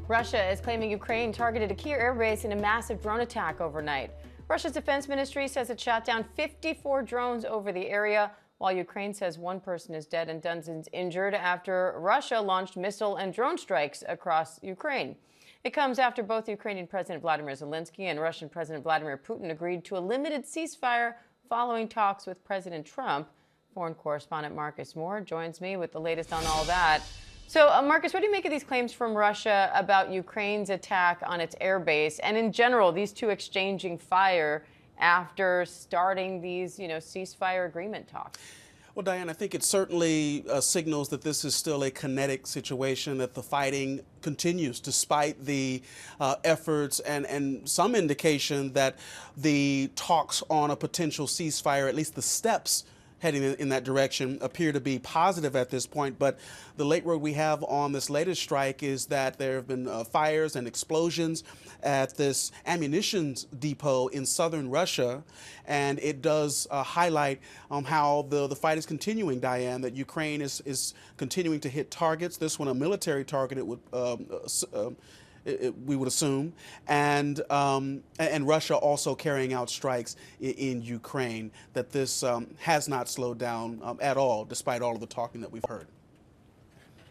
Russia is claiming Ukraine targeted a key airbase in a massive drone attack overnight. Russia's defense ministry says it shot down 54 drones over the area, while Ukraine says one person is dead and dozens injured after Russia launched missile and drone strikes across Ukraine. It comes after both Ukrainian President Vladimir Zelensky and Russian President Vladimir Putin agreed to a limited ceasefire following talks with President Trump. Foreign correspondent Marcus Moore joins me with the latest on all that. So, Marcus, what do you make of these claims from Russia about Ukraine's attack on its airbase, and in general, these two exchanging fire after starting these, ceasefire agreement talks? Well, Diane, I think it certainly signals that this is still a kinetic situation, that the fighting continues despite the efforts and some indication that the talks on a potential ceasefire, at least the steps heading in that direction, appear to be positive at this point. But the late word we have on this latest strike is that there have been fires and explosions at this ammunition depot in southern Russia. And it does highlight how the fight is continuing, Diane, that Ukraine is continuing to hit targets. This one, a military target, it would we would assume, and Russia also carrying out strikes in Ukraine, that this has not slowed down at all, despite all of the talking that we've heard.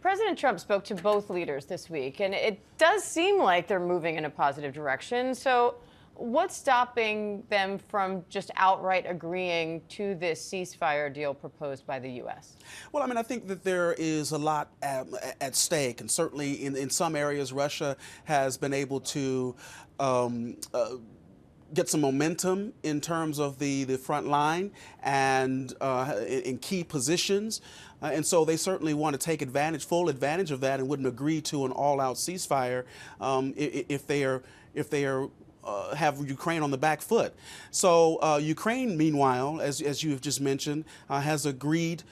President Trump spoke to both leaders this week, and it does seem like they're moving in a positive direction. So what's stopping them from just outright agreeing to this ceasefire deal proposed by the U.S.? Well, I mean, I think that there is a lot at stake, and certainly in some areas, Russia has been able to get some momentum in terms of the front line and in key positions. And so they certainly want to take full advantage of that, and wouldn't agree to an all-out ceasefire if they are have Ukraine on the back foot. So Ukraine, meanwhile, as you have just mentioned, has agreed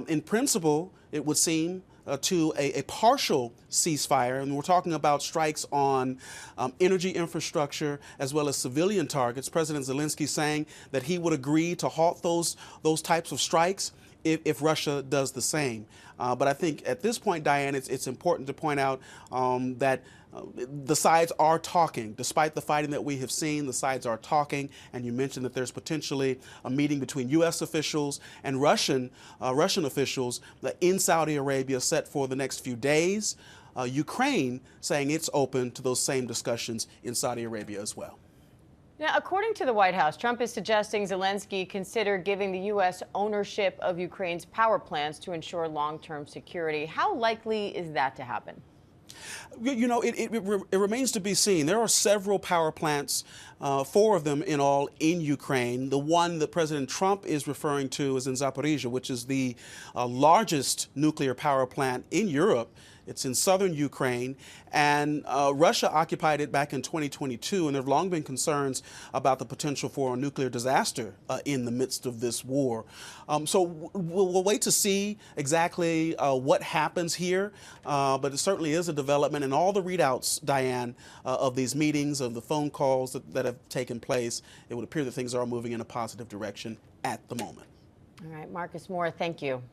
in principle, it would seem, to a partial ceasefire. And we're talking about strikes on energy infrastructure as well as civilian targets. President Zelensky saying that he would agree to halt those types of strikes if Russia does the same. But I think at this point, Diane, it's important to point out that the sides are talking. Despite the fighting that we have seen, the sides are talking. And you mentioned that there's potentially a meeting between U.S. officials and Russian officials in Saudi Arabia set for the next few days. Ukraine saying it's open to those same discussions in Saudi Arabia as well. Now, according to the White House, Trump is suggesting Zelensky consider giving the U.S. ownership of Ukraine's power plants to ensure long-term security. How likely is that to happen? You know, it remains to be seen. There are several power plants, 4 of them in all, in Ukraine. The one that President Trump is referring to is in Zaporizhzhia, which is the largest nuclear power plant in Europe. It's in southern Ukraine, and Russia occupied it back in 2022, and there have long been concerns about the potential for a nuclear disaster in the midst of this war. So we'll wait to see exactly what happens here, but it certainly is a development, and all the readouts, Diane, of these meetings, of the phone calls that have taken place, it would appear that things are moving in a positive direction at the moment. All right, Marcus Moore, thank you.